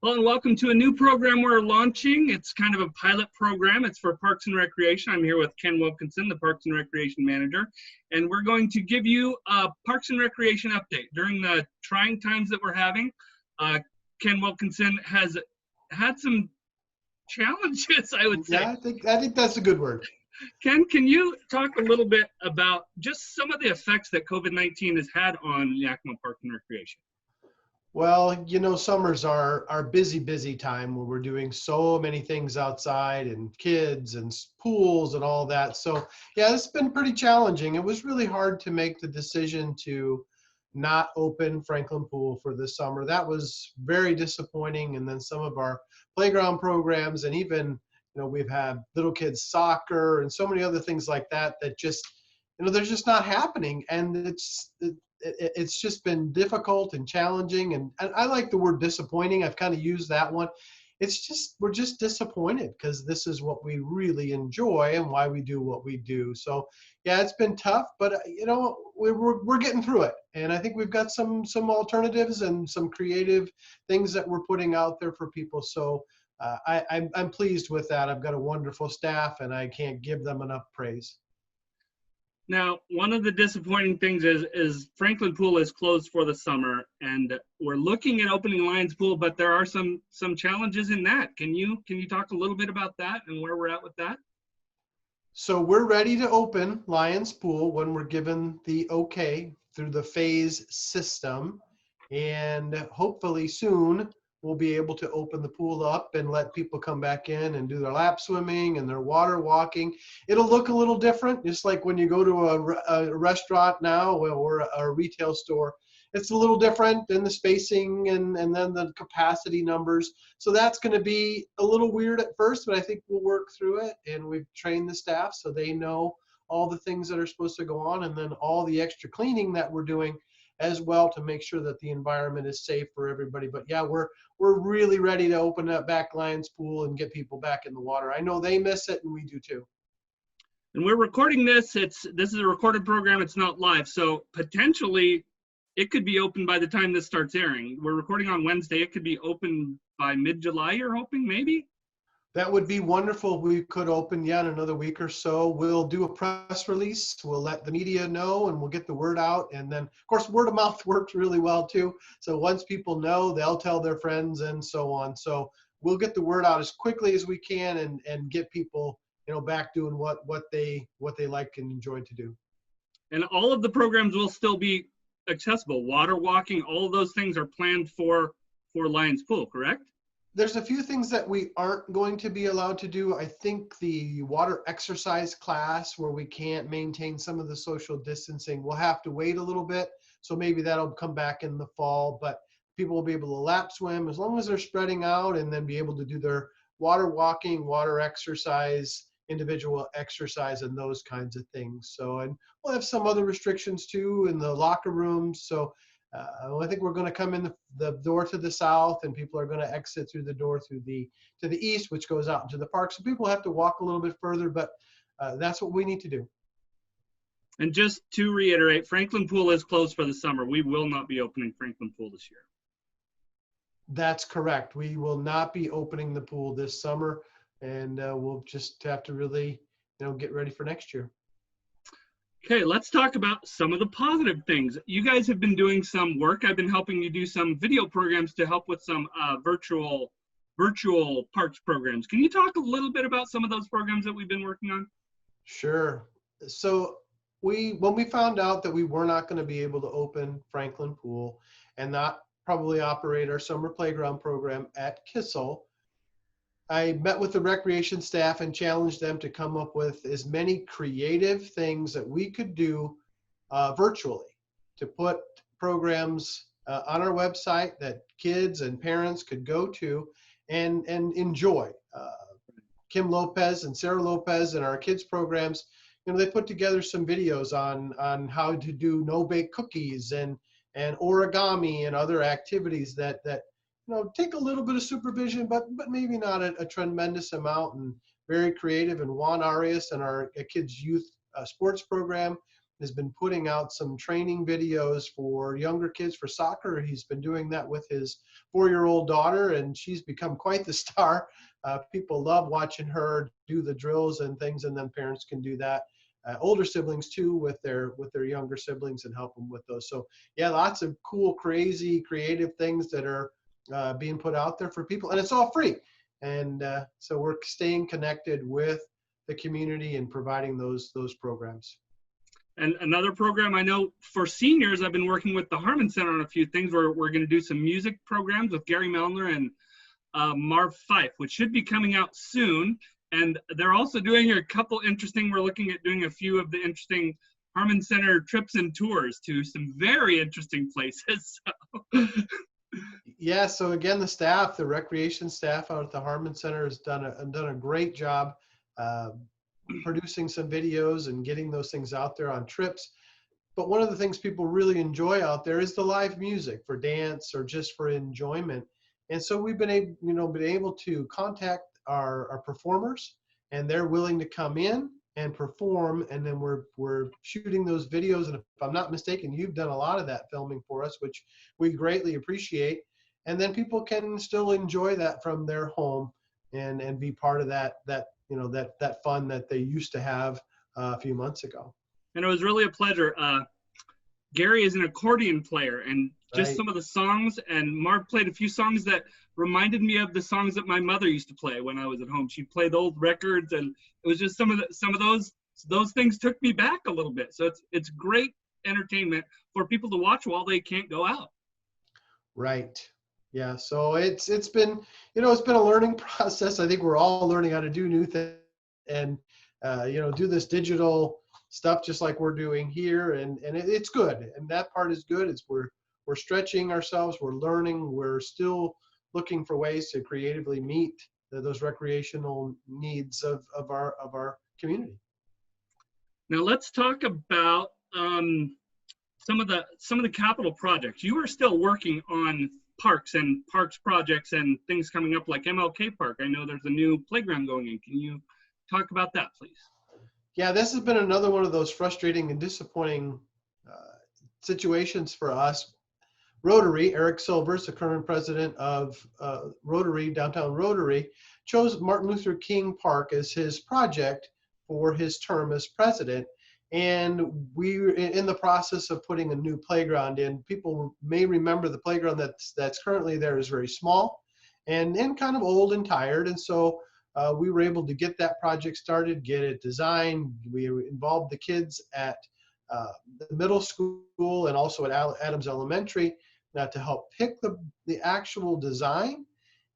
Hello and welcome to a new program we're launching. It's kind of a pilot program. It's for Parks and Recreation. I'm here with Ken Wilkinson, the Parks and Recreation Manager, and we're going to give you a Parks and Recreation update. During the trying times that we're having, Ken Wilkinson has had some challenges, I would say. Yeah, I think that's a good word. Ken, can you talk a little bit about just some of the effects that COVID-19 has had on Yakima Parks and Recreation? Well, you know, summer's our busy time where we're doing so many things outside and kids and pools and all that. So yeah, it's been pretty challenging. It was really hard to make the decision to not open Franklin Pool for this summer. That was very disappointing. And then some of our playground programs, and even, you know, we've had little kids soccer and so many other things like that just, you know, they're just not happening. And it's just been difficult and challenging, and I like the word disappointing. I've kind of used that one. We're just disappointed because this is what we really enjoy and why we do what we do. So yeah, it's been tough, but you know, we're getting through it, and I think we've got some alternatives and some creative things that we're putting out there for people. So I'm pleased with that. I've got a wonderful staff, and I can't give them enough praise. Now, one of the disappointing things is Franklin Pool is closed for the summer, and we're looking at opening Lions Pool, but there are some challenges in that. Can you talk a little bit about that and where we're at with that? So we're ready to open Lions Pool when we're given the okay through the phase system, and hopefully soon we'll be able to open the pool up and let people come back in and do their lap swimming and their water walking. It'll look a little different, just like when you go to a restaurant now or a retail store. It's a little different than the spacing and then the capacity numbers. So that's going to be a little weird at first, but I think we'll work through it. And we've trained the staff so they know all the things that are supposed to go on, and then all the extra cleaning that we're doing as well to make sure that the environment is safe for everybody. But yeah, we're really ready to open up back Lions Pool and get people back in the water. I know they miss it, and we do too. And we're recording this. This is a recorded program. It's not live, so potentially it could be open by the time this starts airing. We're recording on Wednesday. It could be open by mid-July, you're hoping, maybe? That would be wonderful. We could open, yeah, in another week or so. We'll do a press release. We'll let the media know, and we'll get the word out. And then, of course, word of mouth works really well too. So once people know, they'll tell their friends and so on. So we'll get the word out as quickly as we can and get people, you know, back doing what they like and enjoy to do. And all of the programs will still be accessible. Water walking, all of those things are planned for Lions Pool, correct? There's a few things that we aren't going to be allowed to do. I think the water exercise class, where we can't maintain some of the social distancing, we'll have to wait a little bit. So maybe that'll come back in the fall, but people will be able to lap swim as long as they're spreading out, and then be able to do their water walking, water exercise, individual exercise, and those kinds of things. So, and we'll have some other restrictions too in the locker rooms. So I think we're going to come in the door to the south, and people are going to exit through the door to the east, which goes out into the park. So people have to walk a little bit further, but that's what we need to do. And just to reiterate, Franklin Pool is closed for the summer. We will not be opening Franklin Pool this year. That's correct. We will not be opening the pool this summer, and we'll just have to really, you know, get ready for next year. Okay, let's talk about some of the positive things. You guys have been doing some work. I've been helping you do some video programs to help with some virtual parks programs. Can you talk a little bit about some of those programs that we've been working on? Sure. So when we found out that we were not going to be able to open Franklin Pool and not probably operate our summer playground program at Kissel, I met with the recreation staff and challenged them to come up with as many creative things that we could do virtually to put programs on our website that kids and parents could go to and enjoy. Kim Lopez and Sarah Lopez and our kids programs, you know, they put together some videos on how to do no-bake cookies and origami and other activities that you know, take a little bit of supervision, but maybe not a tremendous amount, and very creative. And Juan Arias and our kids youth sports program has been putting out some training videos for younger kids for soccer. He's been doing that with his 4-year-old daughter, and she's become quite the star. People love watching her do the drills and things, and then parents can do that. Older siblings too, with their younger siblings, and help them with those. So yeah, lots of cool, crazy, creative things that are being put out there for people, and it's all free. And so we're staying connected with the community and providing those programs. And another program I know for seniors, I've been working with the Harmon Center on a few things. We're going to do some music programs with Gary Melner and Marv Fife, which should be coming out soon. And they're also doing a couple interesting, we're looking at doing a few of the interesting Harmon Center trips and tours to some very interesting places. So. Yeah, so again, the recreation staff out at the Harmon Center has done a great job producing some videos and getting those things out there on trips. But one of the things people really enjoy out there is the live music for dance or just for enjoyment. And so we've been able to contact our performers, and they're willing to come in and perform, and then we're shooting those videos. And if I'm not mistaken, you've done a lot of that filming for us, which we greatly appreciate. And then people can still enjoy that from their home and be part of that fun that they used to have a few months ago. And it was really a pleasure. Gary is an accordion player, and just some of the songs, and Mark played a few songs that reminded me of the songs that my mother used to play when I was at home. She played old records, and it was just some of those things took me back a little bit. So it's great entertainment for people to watch while they can't go out. Right. Yeah. So it's been it's been a learning process. I think we're all learning how to do new things and do this digital stuff just like we're doing here, and it's good, and that part is good. It's we're stretching ourselves, we're learning, we're still looking for ways to creatively meet those recreational needs of our community. Now let's talk about some of the capital projects. You are still working on parks projects and things coming up like MLK Park. I know there's a new playground going in. Can you talk about that, please? Yeah, this has been another one of those frustrating and disappointing situations for us. Rotary, Eric Silvers, the current president of Rotary, Downtown Rotary, chose Martin Luther King Park as his project for his term as president. And we're in the process of putting a new playground in. People may remember the playground that's currently there is very small and kind of old and tired. And so we were able to get that project started, get it designed. We involved the kids at the middle school and also at Adams Elementary to help pick the actual design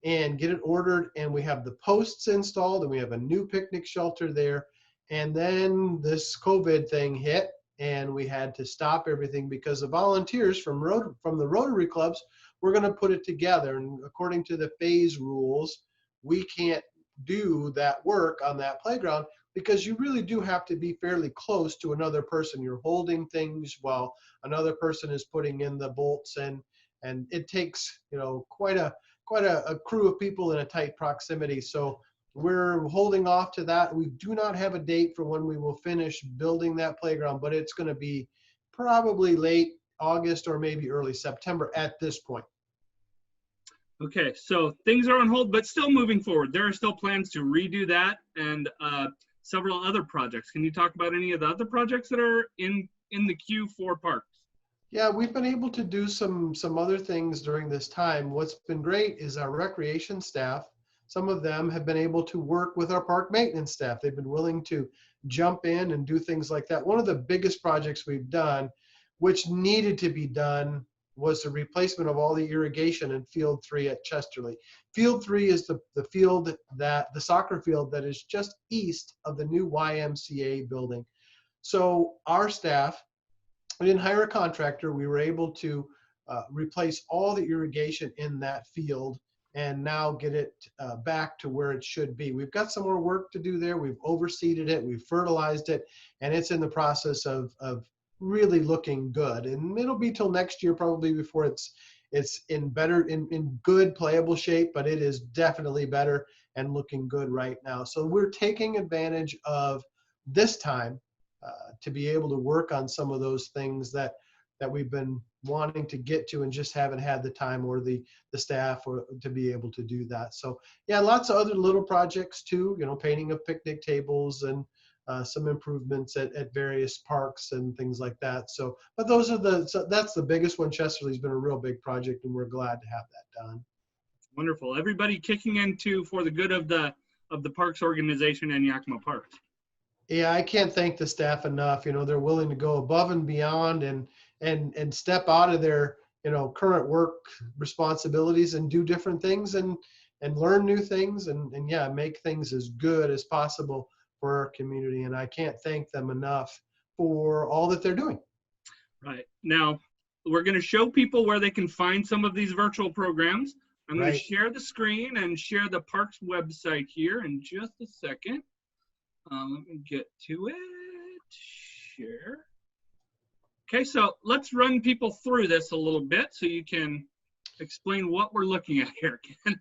and get it ordered. And we have the posts installed, and we have a new picnic shelter there. And then this COVID thing hit, and we had to stop everything because the volunteers from the Rotary clubs were going to put it together. And according to the phase rules, we can't do that work on that playground because you really do have to be fairly close to another person. You're holding things while another person is putting in the bolts, and it takes quite a crew of people in a tight proximity. So we're holding off to that. We do not have a date for when we will finish building that playground, but it's going to be probably late August or maybe early September at this point. Okay, so things are on hold, but still moving forward. There are still plans to redo that and several other projects. Can you talk about any of the other projects that are in the queue for parks? Yeah, we've been able to do some other things during this time. What's been great is our recreation staff. Some of them have been able to work with our park maintenance staff. They've been willing to jump in and do things like that. One of the biggest projects we've done, which needed to be done, was the replacement of all the irrigation in Field 3 at Chesterley. Field 3 is the soccer field that is just east of the new YMCA building. So our staff, we didn't hire a contractor. We were able to replace all the irrigation in that field and now get it back to where it should be. We've got some more work to do there. We've overseeded it, we've fertilized it, and it's in the process of really looking good. And it'll be till next year probably before it's in good playable shape, but it is definitely better. and looking good right now. So we're taking advantage of this time to be able to work on some of those things that we've been wanting to get to and just haven't had the time or the staff or to be able to do that. So yeah, lots of other little projects too, you know, painting of picnic tables and some improvements at various parks and things like that. So, but those are so that's the biggest one. Chesterly's been a real big project, and we're glad to have that done. Wonderful. Everybody kicking into for the good of the parks organization and Yakima Parks. Yeah, I can't thank the staff enough. You know, they're willing to go above and beyond and step out of their, you know, current work responsibilities and do different things and learn new things and yeah, make things as good as possible for our community. And I can't thank them enough for all that they're doing. Right. Now, we're going to show people where they can find some of these virtual programs. I'm going to share the screen and share the parks website here in just a second. Let me get to it. Share. Okay, so let's run people through this a little bit so you can explain what we're looking at here, Ken.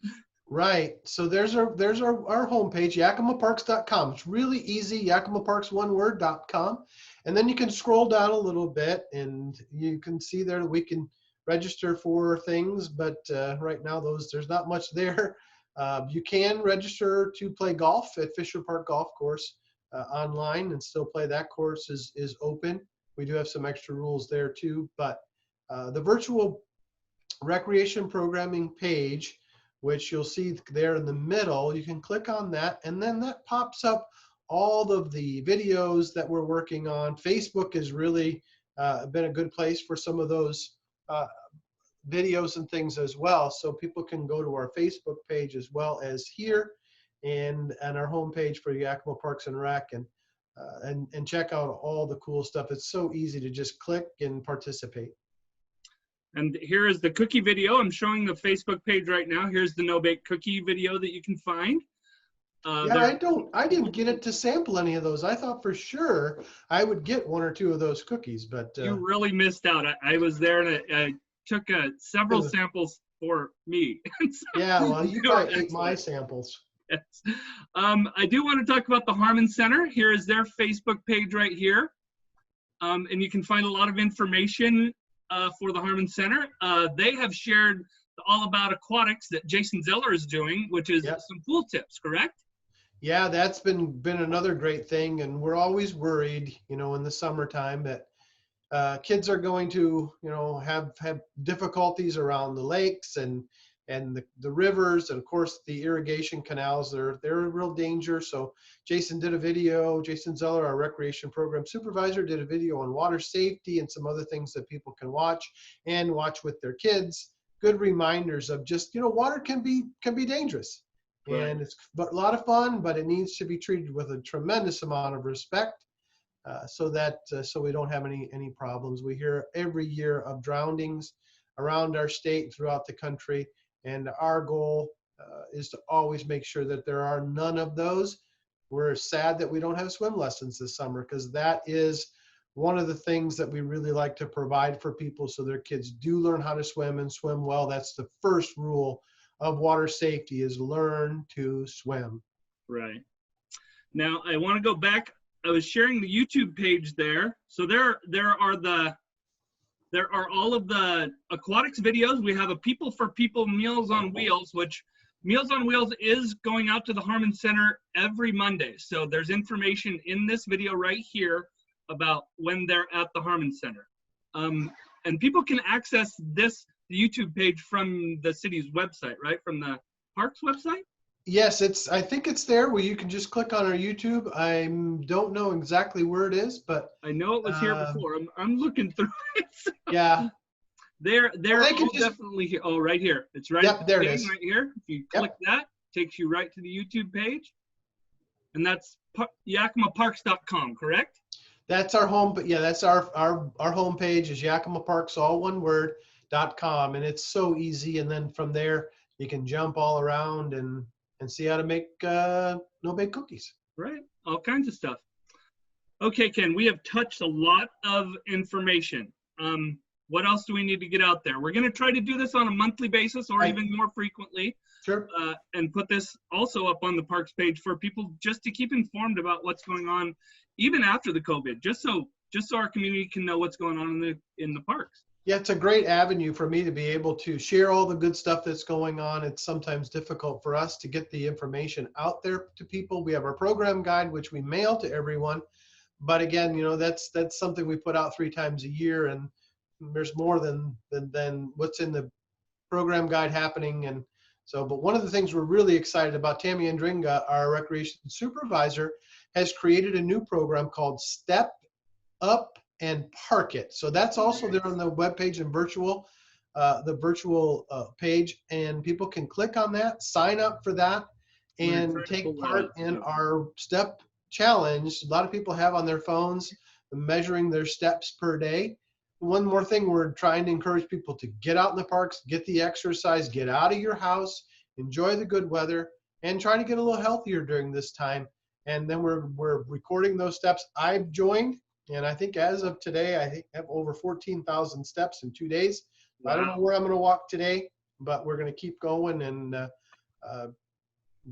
Right. So there's our homepage, yakimaparks.com. It's really easy, yakimaparks1word.com. And then you can scroll down a little bit and you can see there that we can register for things, but right now there's not much there. You can register to play golf at Fisher Park Golf Course online and still play. That course is open. We do have some extra rules there too, but the virtual recreation programming page, which you'll see there in the middle, you can click on that and then that pops up all of the videos that we're working on. Facebook has really been a good place for some of those videos and things as well. So people can go to our Facebook page as well as here and our homepage for Yakima Parks and Rec and check out all the cool stuff. It's so easy to just click and participate. And here is the cookie video. I'm showing the Facebook page right now. Here's the no-bake cookie video that you can find. Yeah, I didn't get it to sample any of those. I thought for sure I would get one or two of those cookies, but you really missed out. I was there and I took several samples for me. So yeah, well, you probably ate my samples. Yes. I do want to talk about the Harmon Center. Here is their Facebook page right here. And you can find a lot of information for the Harmon Center. They have shared all about aquatics that Jason Zeller is doing, which is some pool tips, correct? Yeah, that's been another great thing. And we're always worried, you know, in the summertime that kids are going to, you know, have difficulties around the lakes and the rivers, and of course the irrigation canals. They're a real danger. So Jason Zeller, our recreation program supervisor, did a video on water safety and some other things that people can watch with their kids. Good reminders of just, you know, water can be dangerous. Right. And it's a lot of fun, but it needs to be treated with a tremendous amount of respect so we don't have any problems. We hear every year of drownings around our state and throughout the country. And our goal is to always make sure that there are none of those. We're sad that we don't have swim lessons this summer, because that is one of the things that we really like to provide for people so their kids do learn how to swim and swim well. That's the first rule of water safety, is learn to swim. Right. Now I want to go back. I was sharing the YouTube page there. So there are all of the aquatics videos. We have a People for People Meals on Wheels, which Meals on Wheels is going out to the Harmon Center every Monday. So there's information in this video right here about when they're at the Harmon Center. And people can access the YouTube page from the city's website, right? From the parks website? Yes, I think it's there where you can just click on our YouTube. I don't know exactly where it is, but I know it was here before. I'm looking through it. So. Yeah. They're definitely here. Oh, right here. It's right. Yep, there it is. Right here. If you click that, takes you right to the YouTube page. And that's yakimaparks.com, correct? That's our home, but yeah, that's our home page is Yakima Parks, all one word, .com, and it's so easy. And then from there, you can jump all around and see how to make no-bake cookies. Right, all kinds of stuff. Okay, Ken, we have touched a lot of information. What else do we need to get out there? We're going to try to do this on a monthly basis or even more frequently. Sure. And put this also up on the parks page for people just to keep informed about what's going on, even after the COVID, just so our community can know what's going on in the parks. Yeah, it's a great avenue for me to be able to share all the good stuff that's going on. It's sometimes difficult for us to get the information out there to people. We have our program guide, which we mail to everyone. But again, you know, that's something we put out 3 times a year, and there's more than what's in the program guide happening. And so, but one of the things we're really excited about, Tammy Andringa, our recreation supervisor, has created a new program called Step Up and Park It. So that's also there on the webpage and the virtual page, and people can click on that, sign up for that, and take part in our step challenge. A lot of people have on their phones measuring their steps per day. One more thing, we're trying to encourage people to get out in the parks, get the exercise, get out of your house, enjoy the good weather, and try to get a little healthier during this time. And then we're recording those steps. I've joined, and I think as of today, I have over 14,000 steps in 2 days. Wow. I don't know where I'm going to walk today, but we're going to keep going and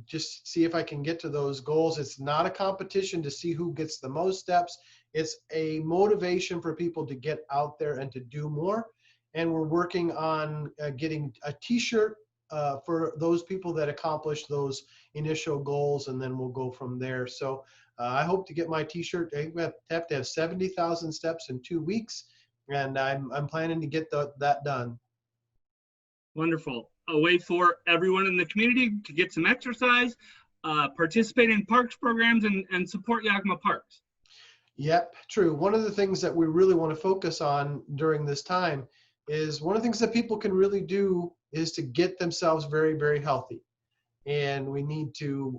just see if I can get to those goals. It's not a competition to see who gets the most steps. It's a motivation for people to get out there and to do more. And we're working on getting a t-shirt for those people that accomplish those initial goals, and then we'll go from there. So I hope to get my t-shirt. I have to have 70,000 steps in 2 weeks, and I'm planning to get that done. Wonderful. A way for everyone in the community to get some exercise, participate in parks programs, and support Yakima Parks. Yep, true. One of the things that we really want to focus on during this time is one of the things that people can really do is to get themselves very, very healthy. And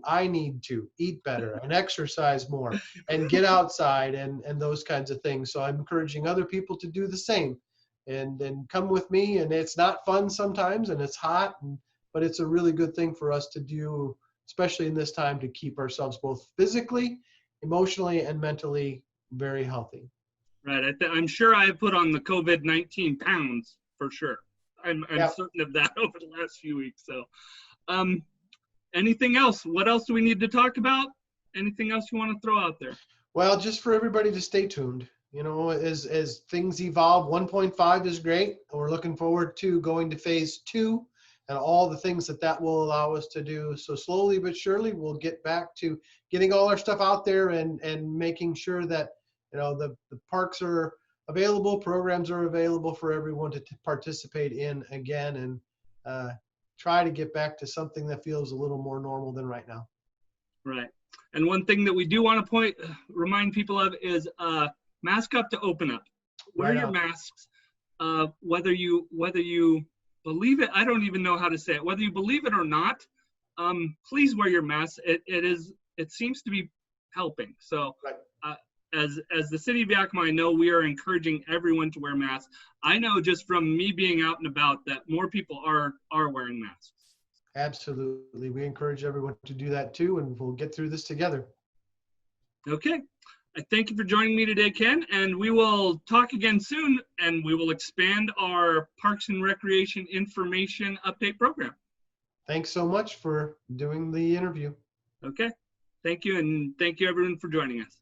I need to eat better and exercise more and get outside and those kinds of things. So I'm encouraging other people to do the same and come with me. And it's not fun sometimes, and it's hot, but it's a really good thing for us to do, especially in this time, to keep ourselves both physically, emotionally, and mentally very healthy. Right. I'm sure I put on the COVID-19 pounds for sure. I'm certain of that over the last few weeks. So, anything else? What else do we need to talk about? Anything else you want to throw out there? Well, just for everybody to stay tuned. You know, as things evolve, 1.5 is great. We're looking forward to going to phase 2 and all the things that will allow us to do. So slowly but surely, we'll get back to getting all our stuff out there and making sure that, you know, the parks are available, programs are available for everyone to participate in again, and try to get back to something that feels a little more normal than right now. Right. And one thing that we do want to remind people of is mask up to open up. Wear your masks. Whether you believe it, I don't even know how to say it. Whether you believe it or not, please wear your mask. It seems to be helping. So. Right. As the city of Yakima, I know we are encouraging everyone to wear masks. I know just from me being out and about that more people are wearing masks. Absolutely. We encourage everyone to do that too, and we'll get through this together. Okay. I thank you for joining me today, Ken, and we will talk again soon, and we will expand our Parks and Recreation Information Update program. Thanks so much for doing the interview. Okay. Thank you, and thank you everyone for joining us.